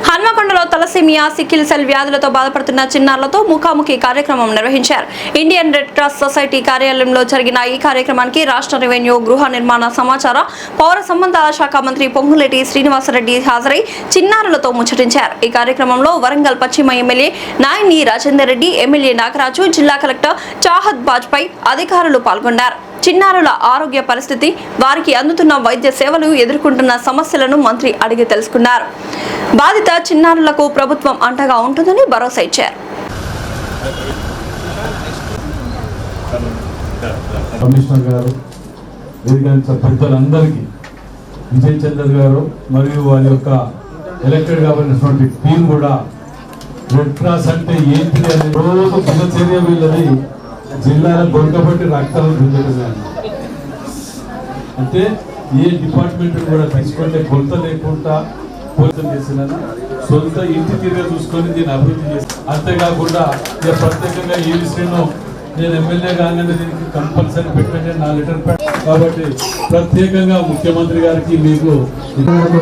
హన్మకొండలో thalassemia sickle cell వ్యాధులతో బాధపడుతున్న చిన్నారులతో ముఖాముఖి కార్యక్రమం నిర్వహించారు. ఇండియన్ రెడ్ క్రాస్ సొసైటీ కార్యాలయంలో జరిగిన ఈ కార్యక్రమానికి రాష్ట్ర రెవెన్యూ, గృహ నిర్మాణ, సమాచార, పౌర సంబంధాల శాఖ మంత్రి పొంగులేటి శ్రీనివాసరెడ్డి హాజరై చిన్నారులతో ముచ్చటించారు. ఈ కార్యక్రమంలో వరంగల్ పశ్చిమ ఎమ్మెల్యే నాయని రాజేందర్ రెడ్డి, ఎమ్మెల్యే నాగరాజు, జిల్లా కలెక్టర్ చాహద్ బాజ్పై అధికారులు పాల్గొన్నారు. చిన్నారుల ఆరోగ్య పరిస్థితి, వారికి అందుతున్న వైద్య సేవలు, ఎదుర్కొంటున్న సమస్యలను మంత్రి అడిగి తెలుసుకున్నారు. బాధిత చిన్నారులకు ప్రభుత్వం అండగా ఉంటుందని భరోసా ఇచ్చారు. కమిషనర్ గారు, పెద్దలందరికీ, విజయ్ చంద్ర గారు మరియు వారి యొక్క ఎలక్టెడ్ కాబడినటువంటి టీం కూడా రెడ్ క్రాస్ అంటే ఏంటి అనే రోజు దినచర్య వీళ్ళది జిల్లాలో దొరకబట్టి రక్తాలు గుంజడమే. అంటే ఏ డిపార్ట్మెంట్ కూడా తీసుకుంటే కొలత లేకుండా పోలీసులు చేసిన సొంత ఇంటి తీరుగా చూసుకొని దీన్ని అభివృద్ధి చేసి, అంతేకాకుండా ఇక ప్రత్యేకంగా ఈ విషయంలో నేను ఎమ్మెల్యే కాగానే దీనికి కంపల్సరీ పెట్టండి నా లెటర్ కాబట్టి ప్రత్యేకంగా ముఖ్యమంత్రి గారికి మీకు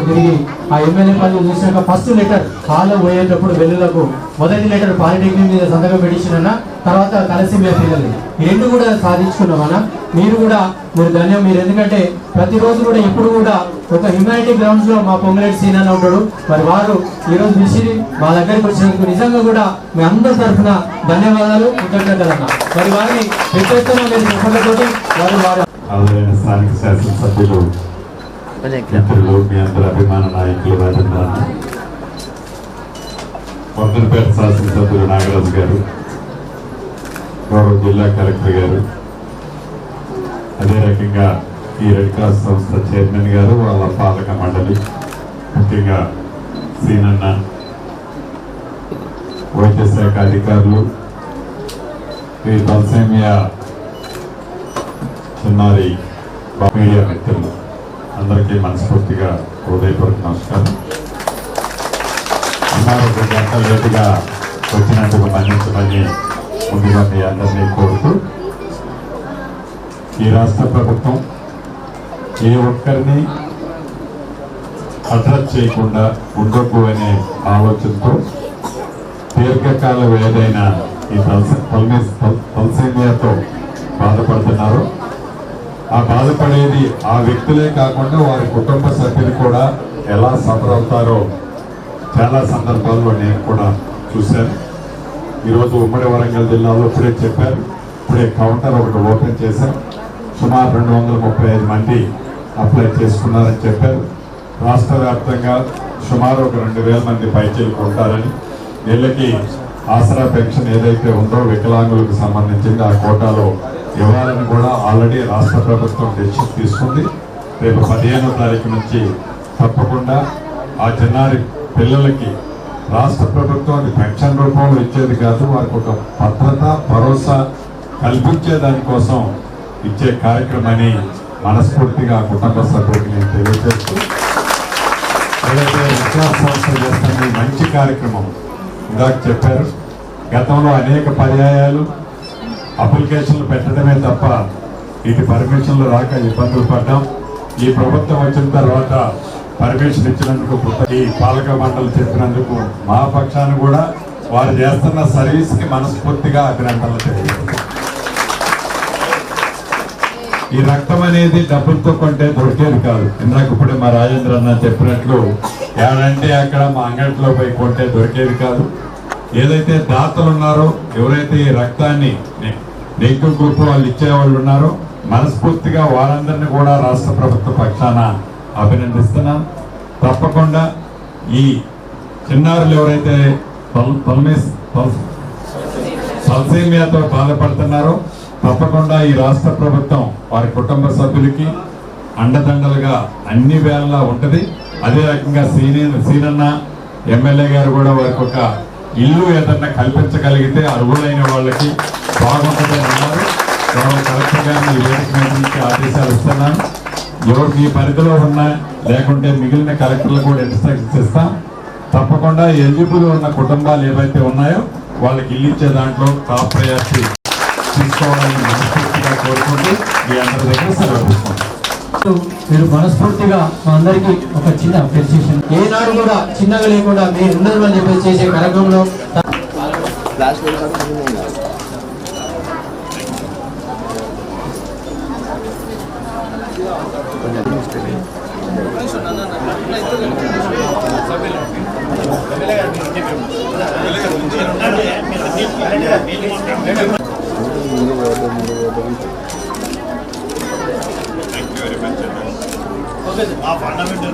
తిరిగి ఆ ఎమ్మెల్యే పదవి చూసినాక ఫస్ట్ లెటర్ హాల్లో పోయేటప్పుడు వెల్లులకు మొదటి లెటర్ పాలిటెక్నిక్ మీద సంతకం పెట్టించిన తర్వాత తలసేమియా పిల్లలు ఈ రెండు కూడా సాధించుకున్నామన్నా. మీరు ధన్యం. మీరు ఎందుకంటే ప్రతిరోజు కూడా ఎప్పుడు కూడా ఒక హ్యుమానిటీ గ్రౌండ్స్ లో మా పొంగులేటి సీనన్న ఉంటాడు. మరి వారు ఈరోజు విసిరి మా దగ్గరికి వచ్చినందుకు నిజంగా కూడా మీ అందరి తరఫున ధన్యవాదాలు, కృతజ్ఞతలన్నా. మరి వారిని పెట్టేస్తున్నా మీరు చెప్పలతోటి వారు స్థానిక శాసనసభ్యులు, మిత్రులు, మీ అందరి అభిమాన నాయకులు రాజేంద్రన్న, పొందనపేట శాసనసభ్యులు నాగరాజు గారు, గౌరవ జిల్లా కలెక్టర్ గారు, అదే రకంగా ఈ రెడ్ క్రాస్ సంస్థ చైర్మన్ గారు, వాళ్ళ పాలక మండలి, ముఖ్యంగా సీనన్న, వైద్య శాఖ అధికారులు, ఈ తలసేమియా చిన్నారి మీడియా మిత్రులు అందరికీ మనస్ఫూర్తిగా హృదయపూర్వక నమస్కారం. సుమారు 2 గంటల లేటుగా వచ్చినందుకు మన్నించమని ముందుగా మీ అందరినీ కోరుతూ, ఈ రాష్ట్ర ప్రభుత్వం ఏ ఒక్కరిని అడ్రస్ చేయకుండా ఉండకు అనే ఆలోచనతో దీర్ఘకాలం ఏదైనా ఈ తలసేమియాతో బాధపడుతున్నారు. ఆ బాధపడేది ఆ వ్యక్తులే కాకుండా వారి కుటుంబ సభ్యులు కూడా ఎలా సఫర్ అవుతారో చాలా సందర్భాల్లో నేను కూడా చూశాను. ఈరోజు ఉమ్మడి వరంగల్ జిల్లాలో ఇప్పుడే చెప్పారు, ఇప్పుడే కౌంటర్ ఒకటి ఓపెన్ చేశారు. సుమారు 235 మంది అప్లై చేసుకున్నారని చెప్పారు. రాష్ట్ర వ్యాప్తంగా సుమారు ఒక 2000 మంది పైచీలకు ఉంటారని, వీళ్ళకి ఆసరా పెన్షన్ ఏదైతే ఉందో వికలాంగులకు సంబంధించింది ఆ కోటాలో ఇవ్వాలని కూడా ఆల్రెడీ రాష్ట్ర ప్రభుత్వం డెసిషన్ తీసుకుంది. రేపు 15వ తారీఖు నుంచి తప్పకుండా ఆ చిన్నారి పిల్లలకి రాష్ట్ర ప్రభుత్వం పెన్షన్ రూపంలో ఇచ్చేది కాదు, వారికి ఒక భద్రత, భరోసా కల్పించే దానికోసం ఇచ్చే కార్యక్రమాన్ని మనస్ఫూర్తిగా కుటుంబ సభ్యులకి నేను తెలియజేస్తూ, ఏదైతే విశ్వాస సంస్థ చేస్తున్న మంచి కార్యక్రమం ఇందాక చెప్పారు. గతంలో అనేక పర్యాయాలు అప్లికేషన్లు పెట్టడమే తప్ప ఇటు పర్మిషన్లు రాక ఇబ్బందులు పడ్డాం. ఈ ప్రభుత్వం వచ్చిన తర్వాత పర్మిషన్ ఇచ్చినందుకు, ఈ పాలక మండలి చెప్పినందుకు మా పక్షాన్ని కూడా వారు చేస్తున్న సర్వీస్కి మనస్ఫూర్తిగా అభినందనలు తెలియజేస్తాం. ఈ రక్తం అనేది డబ్బులతో కొంటే దొరికేది కాదు. ఇందాక ఇప్పుడే మా రాజేంద్ర అన్న చెప్పినట్లు ఏడంటే అక్కడ మా అంగట్లో పోయి కొంటే దొరికేది కాదు. ఏదైతే దాతలు ఉన్నారో, ఎవరైతే ఈ రక్తాన్ని నెగిటివ్ గ్రూప్ వాళ్ళు ఇచ్చేవాళ్ళు ఉన్నారో, మనస్ఫూర్తిగా వారందరినీ కూడా రాష్ట్ర ప్రభుత్వ పక్షాన అభినందిస్తున్నాం. తప్పకుండా ఈ చిన్నారులు ఎవరైతే తలసేమియాతో బాధపడుతున్నారో తప్పకుండా ఈ రాష్ట్ర ప్రభుత్వం వారి కుటుంబ సభ్యులకి అండదండలుగా అన్ని వేళలా ఉంటుంది. అదే రకంగా సీనన్న ఎమ్మెల్యే గారు కూడా వారికి ఒక ఇల్లు ఏదన్నా కల్పించగలిగితే అర్హులైన వాళ్ళకి బాగుంటుందని అన్నారు. కలెక్టర్ గారిని ఈ వేదిక మీద నుంచి ఆదేశాలు ఇస్తున్నాను. ఎవరికి ఈ పరిధిలో ఉన్నా లేకుంటే మిగిలిన కలెక్టర్లు కూడా ఇన్స్ట్రక్షన్స్ ఇస్తాం. తప్పకుండా ఎలిజిబుల్ ఉన్న కుటుంబాలు ఏవైతే ఉన్నాయో వాళ్ళకి ఇల్లు ఇచ్చే దాంట్లో టాప్ ప్రయారిటీ తీసుకోవాలని మనస్ఫూర్తిగా కోరుకుంటూ మీ అందరి దగ్గర సెలవు తీసుకుంటాం. మీరు మనస్ఫూర్తిగా మా అందరికీ ఒక చిన్న అప్రిసియేషన్, ఏనాడు కూడా చిన్నగా లేకుండా మీరు ఉన్నది అని చెప్పేసి చేసే కార్యక్రమంలో fundamental